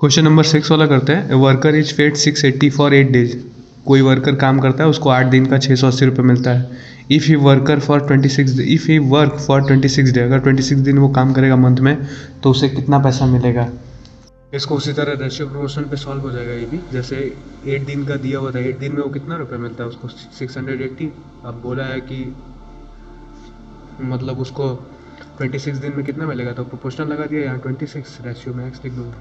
Question number 6 वाला करते हैं। A worker is paid 680 for 8 days. कोई वर्कर काम करता है, उसको 8 दिन का 680 रुपये मिलता है। If he work for 26 day, अगर 26 दिन वो काम करेगा मंथ में, तो उसे कितना पैसा मिलेगा। इसको उसी तरह रेशियो प्रोपोर्शन पे सॉल्व हो जाएगा। ये भी जैसे 8 दिन का दिया हुआ था, 8 दिन में वो कितना रुपये मिलता है उसको 680। अब बोला है कि मतलब उसको 26 दिन में कितना मिलेगा, तो प्रोपोर्शनल लगा दिया, यहाँ 26 रेशियो में एक्स लिख दूँगा।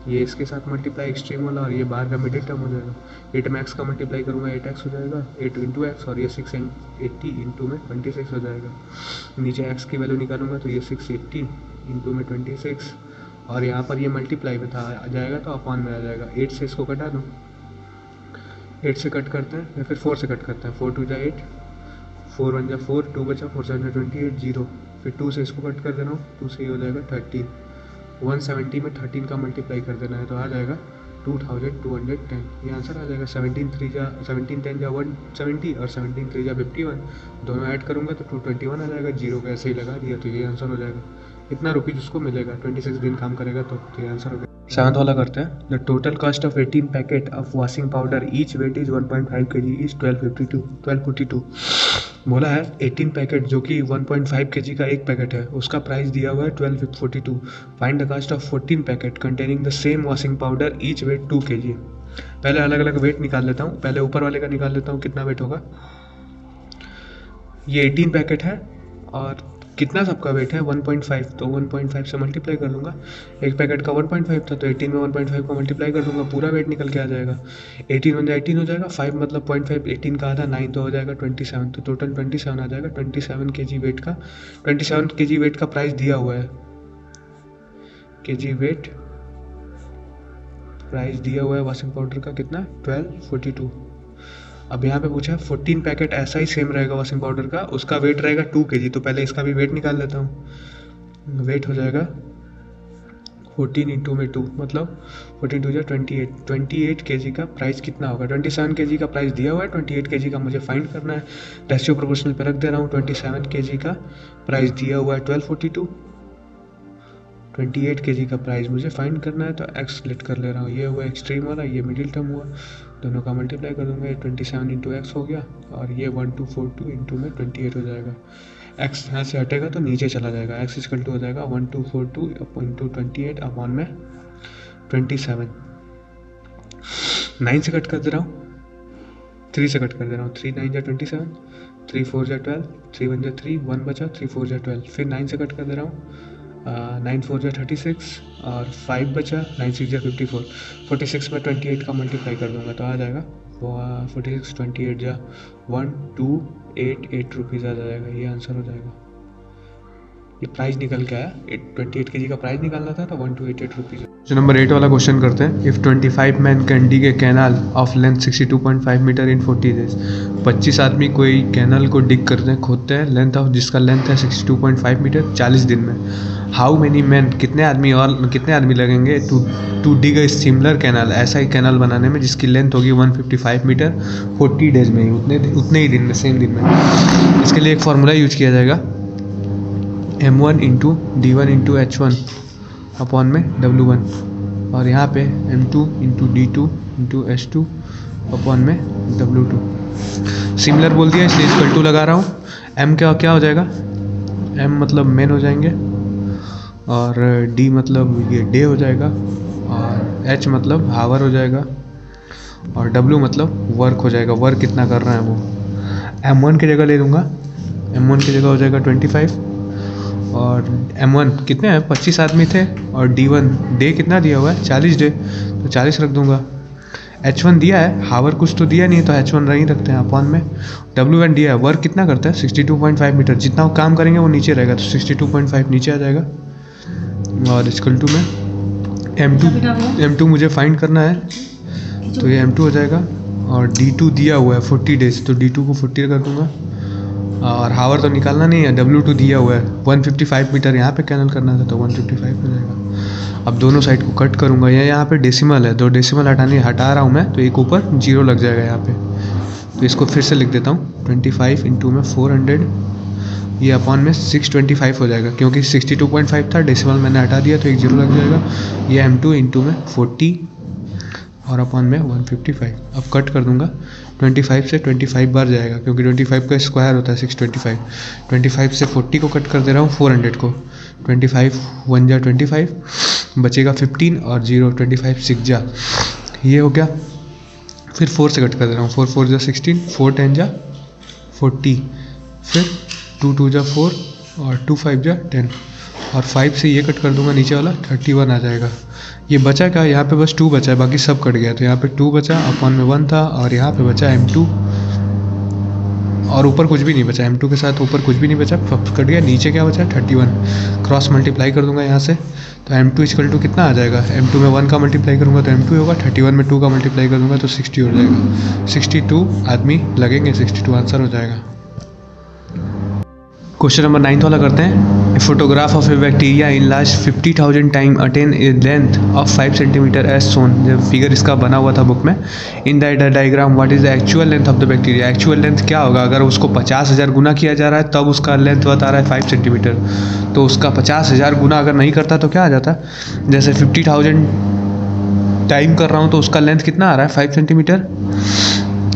ये इसके साथ मल्टीप्लाई एक्सट्रीम वाला, और ये बाहर का मिडिल टर्म हो जाएगा। 8 में एक्स का मल्टीप्लाई करूँगा 8x हो जाएगा, 8 इंटू एक्स, और ये 680 इंटू में 26 हो जाएगा। नीचे एक्स की वैल्यू निकालूंगा तो ये 680 इंटू में 26, और यहाँ पर ये मल्टीप्लाई में था आ जाएगा तो अपॉन में आ जाएगा। 8 से इसको कटा दूँ, 8 से कट करते हैं या फिर 4 से कट करते हैं। 4 2 जा 8, 4 1 जा 4, 2 बचा, 4 7 जा 28, 0। फिर 2 से इसको कट कर दे रहा हूँ, 2 से ये हो जाएगा 13। 170 में 13 का मल्टीप्लाई कर देना है तो आ जाएगा 2210। ये आंसर आ जाएगा। 17 10 जा 170 और 17 3 जा 51, दोनों ऐड करूँगा तो 221 आ जाएगा। 0 को ऐसे ही लगा दिया तो ये आंसर हो जाएगा। इतना रुपीज़ उसको मिलेगा 26 दिन काम करेगा तो ये आंसर हो गया। 7th वाला करते हैं। The total cost of 18 packet of washing powder each weight is 1.5 kg is 1242। बोला है 18 पैकेट जो कि 1.5 kg का एक पैकेट है, उसका प्राइस दिया हुआ है 1242। Find the cost of 14 packet containing the same washing powder each weight 2 kg। पहले अलग अलग वेट निकाल लेता हूँ। पहले ऊपर वाले का निकाल लेता हूँ कितना वेट होगा। ये 18 पैकेट है और कितना सबका वेट है 1.5, तो 1.5 से मल्टीप्लाई कर दूंगा। एक पैकेट का 1.5 था तो 18 में 1.5 को मल्टीप्लाई कर दूंगा, पूरा वेट निकल के आ जाएगा। 18 1 18 हो जाएगा, 5 मतलब 0.5, 18 का आधा 9 तो हो जाएगा 27, तो टोटल 27 आ जाएगा। 27 kg वेट का 27 kg वेट का प्राइस दिया हुआ है। kg वेट प्राइस दिया हुआ है वॉशिंग पाउडर का कितना 1242। अब यहाँ पे पूछा 14 पैकेट ऐसा ही सेम रहेगा वॉशिंग पाउडर का, उसका वेट रहेगा 2 kg, तो पहले इसका भी वेट निकाल लेता हूँ। वेट हो जाएगा 14 इंटू में 2 मतलब 14 2 जा 28 kg का प्राइस कितना होगा। 27 kg का प्राइस दिया हुआ है, 28 kg का मुझे फाइंड करना है। रेशियो प्रोपोर्शनल पे रख दे रहा हूँ। 27 kg का प्राइस दिया हुआ है 1242, 28 kg का प्राइस मुझे फाइंड करना है तो एक्स स्प्लिट कर ले रहा हूँ। ये हुआ एक्सट्रीम वाला, ये मिडिल टर्म हुआ, दोनों का मल्टीप्लाई कर दूंगा। ये 27 इंटू एक्स हो गया, और ये 1242 इंटू में 28 हो जाएगा। एक्स यहाँ से हटेगा तो नीचे चला जाएगा। एक्स इक्वल टू हो जाएगा 1242 इंटू 28 अपॉन में 27। 9 से कट कर दे रहा हूँ, 3 से कट कर दे रहा हूँ। 3 9 जा 27, 3 4 जा 12, 3 1 जा 3, 1 बचा, 3 4 जा 12। फिर 9 से कट कर दे रहा हूँ। 9 4 जा 36 और 5 बचा, 9 6 जा 54। 46 में 28 का मल्टीप्लाई कर दूंगा तो आ जाएगा 46 28 जा 1288 रुपीज़ आ जाएगा। ये आंसर हो जाएगा। ये प्राइस निकल के आया, 28 kg का प्राइस निकालना था तो 1288 रुपीज़। जो नंबर 8 वाला क्वेश्चन करते हैं। If 25 man can dig a canal of length 62.5 metre in 40 days. 25 आदमी कोई कैनाल को डिग करते हैं, खोदते हैं, लेंथ ऑफ जिसका लेंथ है 62.5 मीटर 40 दिन में। हाउ मेनी मैन, कितने आदमी लगेंगे to dig a similar canal, ऐसा ही कैनाल बनाने में जिसकी लेंथ होगी 155 मीटर 40 डेज में ही, उतने ही दिन में, सेम दिन में। इसके लिए एक फार्मूला यूज किया जाएगा, m1 into d1 into h1 upon में w1, और यहाँ पे m2 into d2 into h2 upon में w2। सिमिलर बोल दिया इसलिए इक्वल टू लगा रहा हूँ। m क्या हो जाएगा, m मतलब मैन हो जाएंगे, और d मतलब ये डे हो जाएगा, और h मतलब हावर हो जाएगा, और w मतलब वर्क हो जाएगा, वर्क कितना कर रहे हैं वो। m1 की जगह ले लूँगा, m1 की जगह हो जाएगा 25, और m1 कितने हैं 25 आदमी थे, और d1 डे कितना दिया हुआ है 40 डे, तो 40 रख दूंगा। h1 दिया है, हावर कुछ तो दिया नहीं तो h1 नहीं रखते हैं अपॉन में। w1 दिया है, वर्क कितना करता है 62.5 मीटर, जितना वो काम करेंगे वो नीचे रहेगा तो 62.5 नीचे आ जाएगा, और इक्वल टू में m2 मुझे फाइंड करना है तो ये m2 हो जाएगा, और d2 दिया हुआ है 40 डेज तो d2 को 40 कर दूंगा, और हावर तो निकालना नहीं है, w2 दिया हुआ है 155 मीटर यहाँ पे कैनल करना था तो 155 हो जाएगा। अब दोनों साइड को कट करूँगा, यहाँ पे डेसिमल है, 2 डेसिमल हटा रहा हूँ मैं, तो एक ऊपर 0 लग जाएगा यहाँ पे, तो इसको फिर से लिख देता हूँ। 25 इंटू में 400, ये अपॉन में 625 हो जाएगा, क्योंकि 62.5 था, डेसिमल मैंने हटा दिया तो एक जीरो लग जाएगा। ये m2 इंटू में 40 और अपॉन में 155। अब कट कर दूंगा, 25 से 25 बार जाएगा, क्योंकि 25 का स्क्वायर होता है 625। 25 से 40 को कट कर दे रहा हूँ, 400 को। 25 1 जा 25, बचेगा 15 और 0 25 6 जा, ये हो गया। फिर 4 से कट कर दे रहा हूँ, 4 4 जा 16, 4 10 जा 40, फिर 2 2 जा 4 और 2 5 जा 10, और 5 से ये कट कर दूंगा, नीचे वाला 31 आ जाएगा। ये बचा क्या, यहाँ पे बस 2 बचा है, बाकी सब कट गया। तो यहाँ पे 2 बचा, अपॉन में 1 था, और यहाँ पे बचा m2, और ऊपर कुछ भी नहीं बचा, m2 के साथ ऊपर कुछ भी नहीं बचा, कट गया। नीचे क्या बचा, 31। क्रॉस मल्टीप्लाई कर दूंगा यहाँ से, तो m2 इक्वल टू कितना आ जाएगा, m2 में 1 का मल्टीप्लाई करूँगा तो m2 होगा, 31 में 2 का मल्टीप्लाई कर दूंगा तो 60 हो जाएगा। 62 आदमी लगेंगे, 62 आंसर हो जाएगा। क्वेश्चन नंबर 9 वाला करते हैं। A photograph of a bacteria enlarged 50,000 time attain a length of 5 centimetre as shown. जब फिगर इसका बना हुआ था बुक में, in the diagram what is the actual length of the bacteria. Actual length क्या होगा, अगर उसको 50,000 गुना किया जा रहा है तब उसका लेंथ बता रहा है 5 सेंटीमीटर, तो उसका 50,000 गुना अगर नहीं करता तो क्या आ जाता, जैसे 50,000 टाइम कर रहा हूँ तो उसका लेंथ कितना आ रहा है 5 सेंटीमीटर।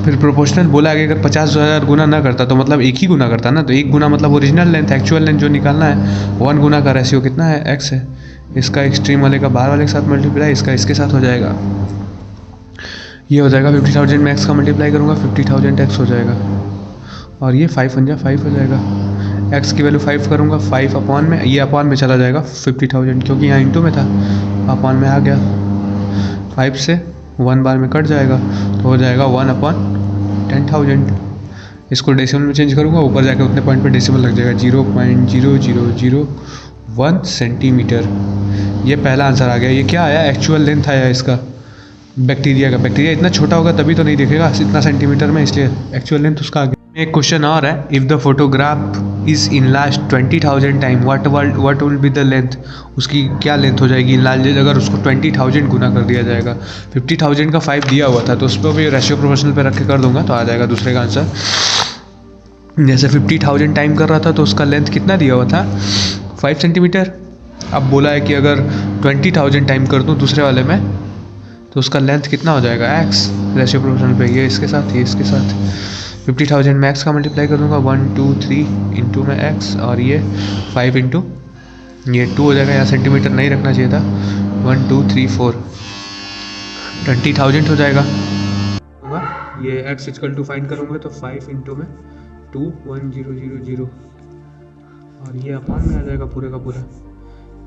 फिर प्रोपोर्शनल बोला है कि अगर 50,000 गुना ना करता तो मतलब एक ही गुना करता ना, तो एक गुना मतलब ओरिजिनल लेंथ, एक्चुअल लेंथ जो निकालना है 1 गुना का रेशियो कितना है, x है। इसका एक्सट्रीम वाले का बाहर वाले के साथ मल्टीप्लाई, इसका इसके साथ हो जाएगा, ये हो जाएगा 50,000 में x का मल्टीप्लाई करूँगा 50,000 x हो जाएगा, और ये 5 1 जा 5 हो जाएगा। x की वैल्यू 5 करूँगा, 5 अपॉन में, ये अपॉन में चला जाएगा 50,000, क्योंकि यहाँ इंटू में था, अपॉन में आ गया। 5 से 1 बार में कट जाएगा तो हो जाएगा 1 अपॉन 10,000। इसको डेसिमल में चेंज करूँगा, ऊपर जाकर उतने पॉइंट पे डेसिमल लग जाएगा, 0.0001 सेंटीमीटर। ये पहला आंसर आ गया। ये क्या आया, एक्चुअल लेंथ आया इसका बैक्टीरिया का। बैक्टीरिया इतना छोटा होगा तभी तो नहीं दिखेगा इतना सेंटीमीटर में, इसलिए एक्चुअल लेंथ उसका आ गया। एक क्वेश्चन और है, if the photograph is in last 20,000 time what will be the length. उसकी क्या लेंथ हो जाएगी इन लास्ट, अगर उसको 20,000 गुना कर दिया जाएगा। 50,000 का 5 दिया हुआ था तो उस पर भी रेशियो प्रोपोर्शनल पे रख के कर दूंगा तो आ जाएगा दूसरे का आंसर। जैसे 50,000 टाइम कर रहा था तो उसका लेंथ कितना दिया हुआ था 5 सेंटीमीटर। अब बोला है कि अगर 20,000 टाइम कर दूँ दूसरे वाले में तो उसका लेंथ कितना हो जाएगा x, रेशियो प्रोपोर्शनल पे, ये इसके साथ, ये इसके साथ। 50,000 में x का मल्टीप्लाई कर दूंगा, 1 2 3 इंटू में x, और ये 5 इंटू ये 2 हो जाएगा, यहाँ सेंटीमीटर नहीं रखना चाहिए था। 1 2 3 4 20,000 हो जाएगा। ये x इक्वल टू फाइंड करूँगा तो 5 इंटू में 2 1 0 0 0, और ये अपॉन में आ जाएगा पूरे का पूरा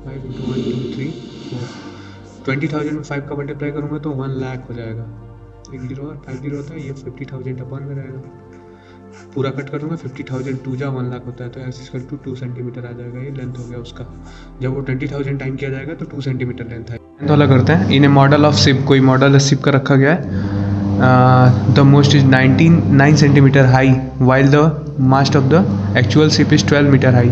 5 इंटू 1 2 3 4। 20,000 में 5 का मल्टीप्लाई करूँगा तो 1 लाख हो जाएगा, एक जीरो और 5 जीरो होता है, ये 50,000 अपॉन में रहेगा। पूरा कट कर दूंगा, 50,000 2 जा 1 लाख होता है, तो x इक्वल टू 2 सेंटीमीटर आ जाएगा। ये लेंथ हो गया उसका। जब वो 20,000 टाइम किया जाएगा तो 2 सेंटीमीटर लेंथ है। लेंथ वाला करते हैं। In a model of ship, कोई मॉडल शिप का रखा गया है। The mast is 9 centimetre high while the mast of the actual ship is 12 metre high.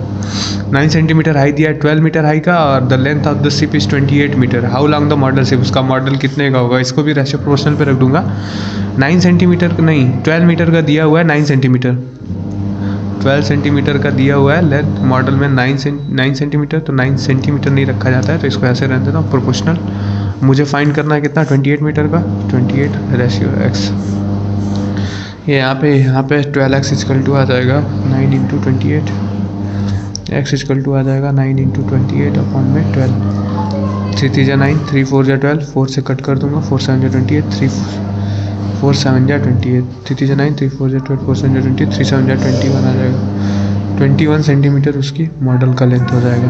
9 centimetre high दिया है 12 मीटर हाई का, और the length of the ship is 28 metre. How long the model ship, उसका model कितने का होगा, इसको भी रेशियो प्रोपोर्शनल पे रख दूंगा। 9 सेंटीमीटर का नहीं, 12 मीटर का दिया हुआ है, 9 सेंटीमीटर 12 सेंटीमीटर का दिया हुआ है लेंथ मॉडल में, 9 सेंटीमीटर, तो 9 सेंटीमीटर नहीं रखा जाता है तो इसको ऐसे रहने देता हूँ प्रोपोर्शनल। मुझे फाइंड करना है कितना, 28 मीटर का, 28 रेशियो x। ये यहाँ पे 12x इक्वल टू आ जाएगा 9 इंटू 28, x इक्वल टू आ जाएगा 9 इंटू 28 अपॉन में 12। 3 3 जा 9, 3 4 जा 12, 4 से कट कर दूंगा, 4 7 जा 28, 3 4 7 जा 28, 3 3 जा 9, 3 4 जा 12, 4 7 जा 28, 3 7 जा 21 आ जाएगा। 21 सेंटीमीटर उसकी मॉडल का लेंथ हो जाएगा।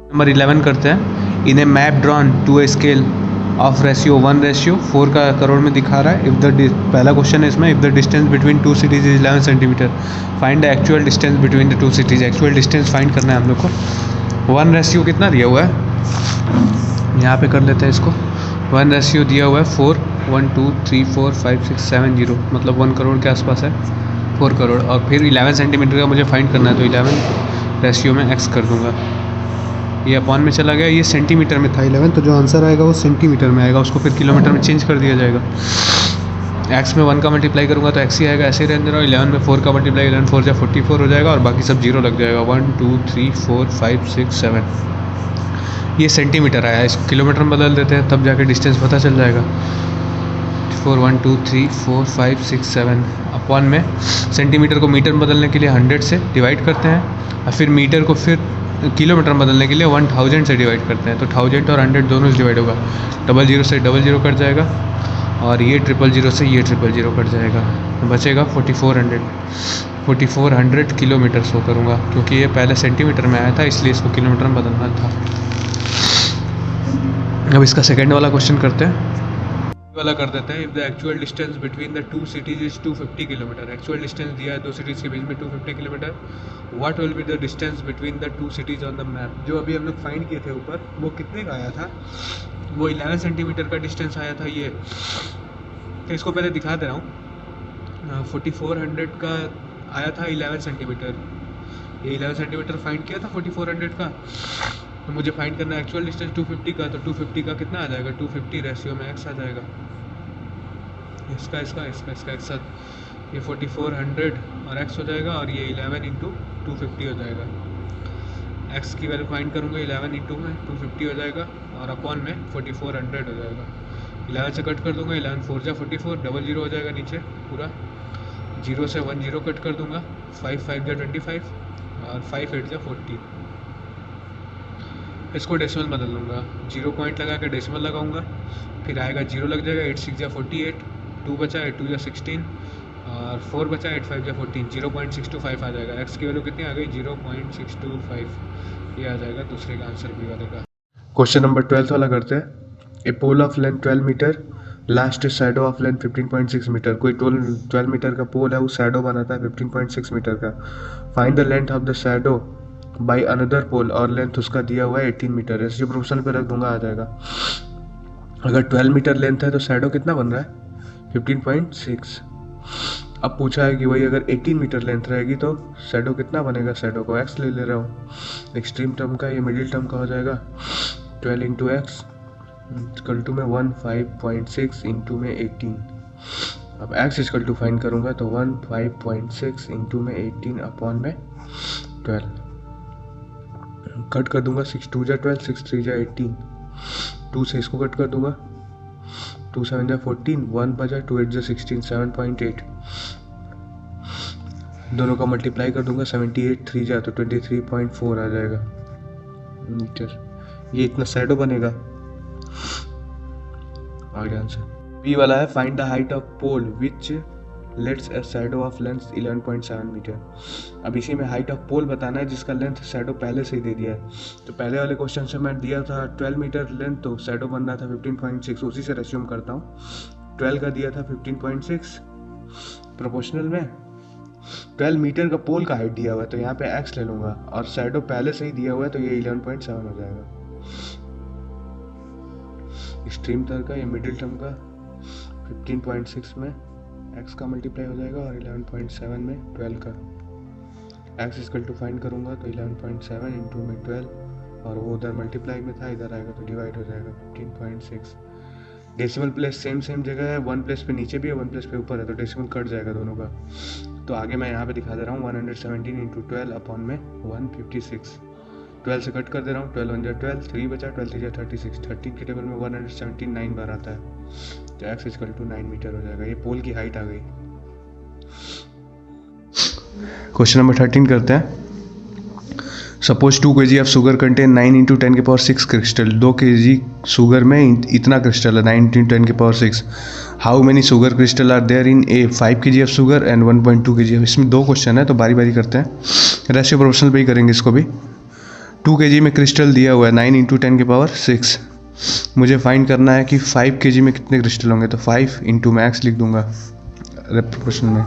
नंबर 11 करते हैं। In a map drawn to a scale of ratio 1:4 का करोड़ में दिखा रहा है। इफ द पहला क्वेश्चन है इसमें, if the distance between 2 cities is 11 centimetre, find the actual distance between the 2 cities. Actual distance find करना है हम लोग को। 1 कितना दिया हुआ है, यहाँ पे कर लेते हैं इसको। 1 दिया हुआ है 4, 1 2 3 4 5 6 7 0, मतलब 1 करोड़ के आसपास है, 4 करोड़। और फिर 11 सेंटीमीटर का मुझे फाइंड करना है तो 11 में x कर दूंगा। ये अपॉन में चला गया, ये सेंटीमीटर में था 11, तो जो आंसर आएगा वो सेंटीमीटर में आएगा, उसको फिर किलोमीटर में चेंज कर दिया जाएगा। एक्स में 1 का मल्टीप्लाई करूँगा तो एक्स ही आएगा, ऐसे ही रहने दे रहा हूँ। 11 में 4 का मल्टीप्लाई, 11 4 जा 44 हो जाएगा और बाकी सब जीरो लग जाएगा। 1 2 3 4 5 6 7 ये सेंटीमीटर आया, इसको किलोमीटर में बदल देते हैं तब जाके डिस्टेंस पता चल जाएगा। 4 1 2 3 4 5 6 7 अपॉन में सेंटीमीटर को मीटर में बदलने के लिए 100 से डिवाइड करते हैं और फिर मीटर को फिर किलोमीटर में बदलने के लिए 1000 से डिवाइड करते हैं। तो 1000 और 100 दोनों से डिवाइड होगा, 00 से 00 कट जाएगा और ये 000 से ये 000 कट जाएगा, तो बचेगा 4400 किलोमीटर शो करूँगा, क्योंकि ये पहले सेंटीमीटर में आया था इसलिए इसको किलोमीटर में बदलना था। अब इसका सेकंड वाला क्वेश्चन करते हैं, वाला कर देते हैं। If the actual distance between the two cities is 250 kilometre, actual distance दिया है दो सिटीज़ के बीच में 250 kilometre, what will be the distance between the two cities on the map. जो अभी हम लोग फाइंड किए थे ऊपर, वो कितने का आया था, वो 11 सेंटीमीटर का डिस्टेंस आया था ये। तो इसको पहले दिखा दे रहा हूँ। 4400 का आया था 11 सेंटीमीटर, ये 11 सेंटीमीटर फाइंड किया था 4400 का। तो मुझे फाइंड करना है एक्चुअल डिस्टेंस 250 का, तो 250 का कितना आ जाएगा, 250 रेशियो में एक्स आ जाएगा, इसका इसका इसका इसका एक साथ, ये 4400 और एक्स हो जाएगा और ये 11 इंटू 250 हो जाएगा। एक्स की वैल्यू फाइंड करूँगा, 11 इंटू में 250 हो जाएगा और अपॉन में 4400 हो जाएगा। 11 से कट कर दूंगा, 11 4 जा 44, 00 हो जाएगा नीचे पूरा, 0 से 1 0 कट कर दूंगा, 5 5 जा 25 और 5 8 जा 40। इसको डेसिमल बदल लूँगा, 0 पॉइंट लगा के डेसिमल लगाऊंगा, फिर आएगा 0 लग जाएगा, 8 6 जा 48, 2 बचा, 8 2 जा 16 और 4 बचा, 8 5 जा 14, 0.625 आ जाएगा। एक्स की वैल्यू कितनी आ गई, 0.625, ये आ जाएगा दूसरे का आंसर बी वाले का। क्वेश्चन नंबर 12 वाला करते हैं। A pole of length 12 metre, last shadow of length 15.6 metre. कोई 12 मीटर का पोल है, वो शैडो बनाता है 15.6 मीटर का। Find the length of the shadow by another pole, और लेंथ उसका दिया हुआ है 18 मीटर। ऐसे जो प्रोपोर्शनल पे रख दूंगा आ जाएगा। अगर 12 मीटर लेंथ है तो शैडो कितना बन रहा है, 15.6। अब पूछा है कि भाई अगर 18 मीटर लेंथ रहेगी तो शैडो कितना बनेगा, शैडो को एक्स ले रहा हूँ, एक्सट्रीम टर्म का, ये मिडिल टर्म का हो जाएगा 12 इंटू एक्स इक्वल टू में 15.6 इंटू में 18। अब एक्स इक्वल टू फाइंड करूँगा तो 15.6 इंटू में 18 अपॉन में 12, कट कर दूंगा, 6 2 जा 12, 6 3 जा 18, 2 से इसको कट कर दूंगा, 2 7 जा 14, 1 बचा, 2 8 जा 16, 7.8, दोनों का मल्टीप्लाई कर दूंगा, 78 3 जा तो 23.4 आ जाएगा मीटर। ये इतना शैडो बनेगा। आगे आंसर बी वाला है, find the height of pole which lets a shadow of length 11.7 metre. अब इसी में हाइट ऑफ पोल बताना है जिसका लेंथ शैडो पहले से ही दे दिया है। तो पहले वाले क्वेश्चन से मैं दिया था 12 मीटर लेंथ, तो शैडो बन रहा था 15.6, उसी से रेज्यूम करता हूँ। 12 का दिया था 15.6 प्रोपोर्शनल में, 12 मीटर का पोल का हाइट दिया हुआ है तो यहाँ पे एक्स ले लूँगा और शैडो पहले से ही दिया हुआ है तो ये 11.7 हो जाएगा। एक्सट्रीम टर्म का, ये मिडिल टर्म का 15.6 में x का मल्टीप्लाई हो जाएगा और 11.7 में 12 का। x इक्वल टू फाइंड करूँगा तो 11.7 इंटू में 12 और वो उधर मल्टीप्लाई में था, इधर आएगा तो डिवाइड हो जाएगा 15.6। डेसिमल प्लेस सेम जगह है, 1 प्लेस पे नीचे भी है, 1 प्लेस पे ऊपर है, तो डेसिमल कट जाएगा दोनों का। तो आगे मैं यहाँ पे दिखा दे रहा हूँ 117 इंटू 12 अपॉन में 156। 12 से कट कर दे रहा हूँ, 12 1 जा 12, 3 बचा, 12 3 जा 36, 13 के टेबल में 117 9 बार आता है, तो x इक्वल टू 9 मीटर हो जाएगा। ये पोल की हाइट आ गई। क्वेश्चन नंबर 13 करते हैं। Suppose 2 kg of sugar contain 9 into 10 के पावर 6 क्रिस्टल। 2 kg शुगर में इतना क्रिस्टल है, 9 इंटू 10 के power 6। How many sugar crystal are there in a 5 kg of sugar and 1.2 kg। इसमें 2 क्वेश्चन है तो बारी बारी करते हैं, रेशियो प्रोपोर्शनल पे ही करेंगे इसको भी। 2 kg में क्रिस्टल दिया हुआ है 9 इंटू 10 के पावर 6। मुझे फाइंड करना है कि 5 kg में कितने क्रिस्टल होंगे, तो 5 इंटू में एक्स लिख दूंगा प्रोपोर्शन में,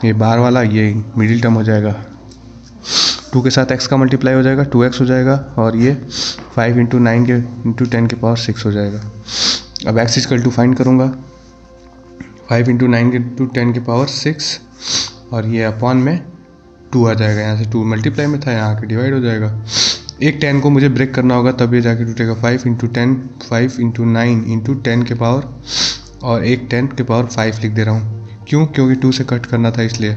ये बार वाला ये मिडिल टर्म हो जाएगा, 2 के साथ x का मल्टीप्लाई हो जाएगा 2x हो जाएगा और ये 5 इंटू 9 के इंटू 10 के पावर 6 हो जाएगा। अब x इक्वल टू फाइंड करूँगा, 5 इंटू 9 के इंटू 10 के पावर 6 और ये अपॉन में 2 आ जाएगा, यहाँ से 2 मल्टीप्लाई में था, यहाँ के डिवाइड हो जाएगा। एक 10 को मुझे ब्रेक करना होगा तब ये जाके टूटेगा। 5 इंटू 10, 5 इंटू 9 इंटू 10 के पावर और एक 10⁵ लिख दे रहा हूँ। क्यों? क्योंकि 2 से कट करना था इसलिए।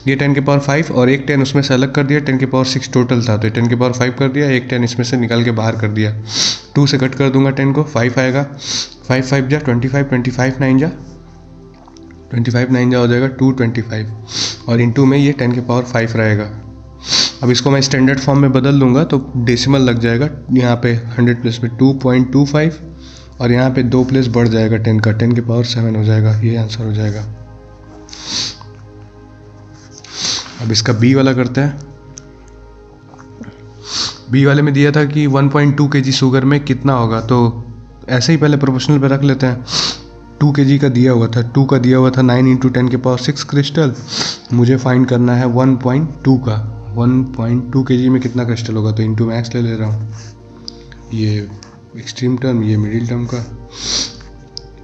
ये 10⁵ और एक 10 उसमें से अलग कर दिया, 10⁵ टोटल था तो 10⁵ कर दिया, एक 10 इसमें से निकाल के बाहर कर दिया। 2 से कट कर दूंगा 10 को, 5 आएगा, 5 5 जा 25, 25 9 जा 25 9 जा हो जाएगा 225 और इंटू में ये 10⁵ रहेगा। अब इसको मैं स्टैंडर्ड फॉर्म में बदल दूंगा तो डेसिमल लग जाएगा यहाँ पे 100 प्लेस में 2.25 और यहाँ पे 2 प्लेस बढ़ जाएगा 10 का, 10⁵ हो जाएगा। ये आंसर हो जाएगा। अब इसका बी वाला करते हैं। बी वाले में दिया था कि 1.2 kg शुगर में कितना होगा, तो ऐसे ही पहले प्रोपोर्शनल पे रख लेते हैं। 2 kg का दिया हुआ था, 2 का दिया हुआ था 9 × 10⁶ क्रिस्टल। मुझे फाइंड करना है 1.2 का। 1.2 kg में कितना क्रिस्टल होगा, तो इंटू मैक्स ले रहा हूँ। ये एक्सट्रीम टर्म, ये मिडिल टर्म का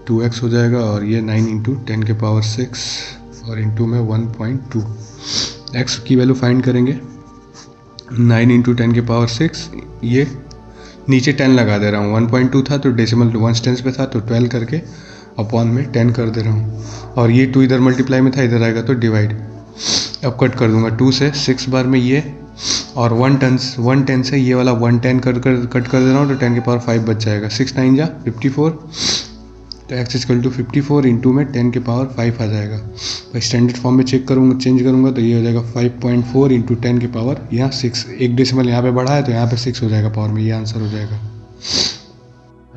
2x हो जाएगा और ये 9 × 10⁶ और इंटू में 1.2। x की वैल्यू फाइंड करेंगे 9 × 10⁶, ये नीचे 10 लगा दे रहा हूँ। 1.2 था तो डेसिमल 1/10 पे था तो 12 करके अपॉन में 10 कर दे रहा हूँ और ये 2 इधर मल्टीप्लाई में था, इधर आएगा तो डिवाइड। अब कट कर दूंगा 2 से 6 बार में ये और 110 से ये वाला 110 कट कर दे रहा हूँ तो 10⁵ बच जाएगा। 6 9 जा 54 तो x = 54 इंटू में 10⁵ आ जाएगा। तो स्टैंडर्ड फॉर्म में चेंज करूँगा तो ये हो जाएगा 5.4 इंटू 10⁵, यहाँ 6, एक डेसिमल यहाँ पे बढ़ा है तो यहाँ पे 6 हो जाएगा पावर में, ये आंसर हो जाएगा।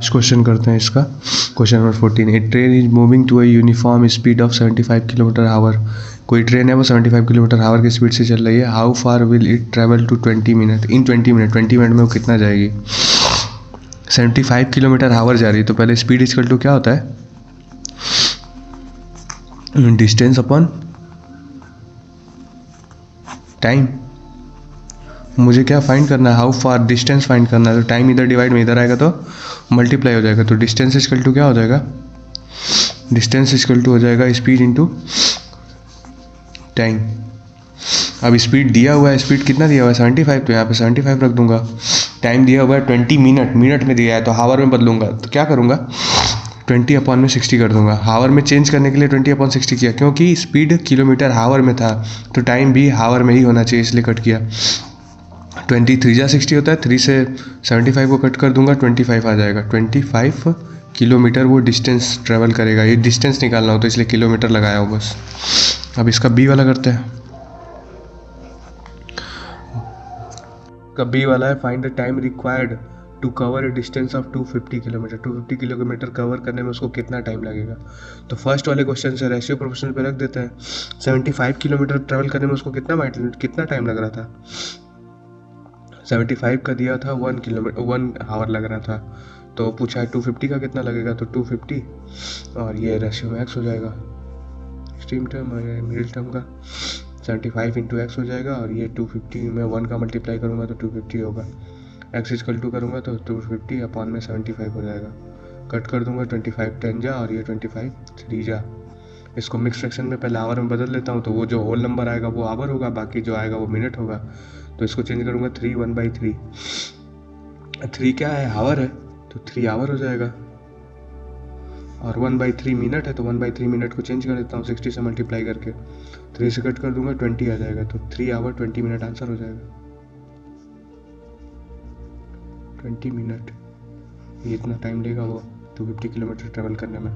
क्वेश्चन करते हैं इसका। Question number 14, a train is moving to a uniform speed of 75 km/h। कोई ट्रेन है वो 75 km/h की स्पीड से चल रही है। How far will it travel to 20 minute? इन 20 मिनट में वो कितना जाएगी? 75 km/h जा रही है तो पहले स्पीड इक्वल टू क्या होता है? Distance upon time. मुझे क्या फाइंड करना है? हाउ फार, डिस्टेंस फाइंड करना है। तो टाइम इधर डिवाइड में इधर आएगा तो मल्टीप्लाई हो जाएगा। तो डिस्टेंस इक्वल टू क्या हो जाएगा? डिस्टेंस इक्वल टू हो जाएगा स्पीड इंटू टाइम। अब स्पीड दिया हुआ है, स्पीड कितना दिया हुआ है? 75, तो यहाँ पे 75 रख दूंगा। टाइम दिया हुआ है 20 मिनट में दिया है तो हावर में बदलूंगा तो क्या करूँगा? 20/60 कर दूंगा। हावर में चेंज करने के लिए 20/60 किया, क्योंकि स्पीड किलोमीटर हावर में था तो टाइम भी हावर में ही होना चाहिए, इसलिए कट किया। 20 3 जा 60 होता है, 3 से 75 को कट कर दूंगा, 25 आ जाएगा। 25 किलोमीटर वो डिस्टेंस ट्रेवल करेगा। ये डिस्टेंस निकालना हो तो इसलिए किलोमीटर लगाया हो बस। अब इसका बी वाला करते हैं। का बी वाला है, find the time required to cover a distance of 250 kilometre. 250 kilometre cover करने में उसको कितना टाइम लगेगा? तो फर्स्ट वाले क्वेश्चन से रेशियो प्रोपोर्शनल पे रख देते हैं। 75 किलोमीटर ट्रेवल करने में उसको कितना टाइम लग रहा था? 75 का दिया था 1 आवर लग रहा था, तो पूछा है 250 का कितना लगेगा, तो 250 और ये रेशियो में x हो जाएगा। एक्सट्रीम टर्म और मिडिल टर्म का 75 × x हो जाएगा और ये 250 में 1 का मल्टीप्लाई करूँगा तो 250 होगा। x = करूँगा तो 250 अपॉन में 75 हो जाएगा। कट कर दूंगा 25 10 जा और ये 25 3 जा। इसको मिक्स फ्रैक्शन में पहले आवर में बदल लेता हूँ तो वो जो होल नंबर आएगा वो आवर होगा, बाकी जो आएगा वो मिनट होगा। तो इसको चेंज करूँगा 3 1/3। 3 क्या है? आवर है, तो 3 आवर हो जाएगा और 1/3 मिनट है तो 1/3 मिनट को चेंज कर देता हूँ 60 से मल्टीप्लाई करके। 3 से कट कर दूंगा 20 आ जाएगा, तो 3 आवर 20 मिनट आंसर हो जाएगा। 20 मिनट ये इतना टाइम लेगा वो 250 किलोमीटर ट्रेवल करने में।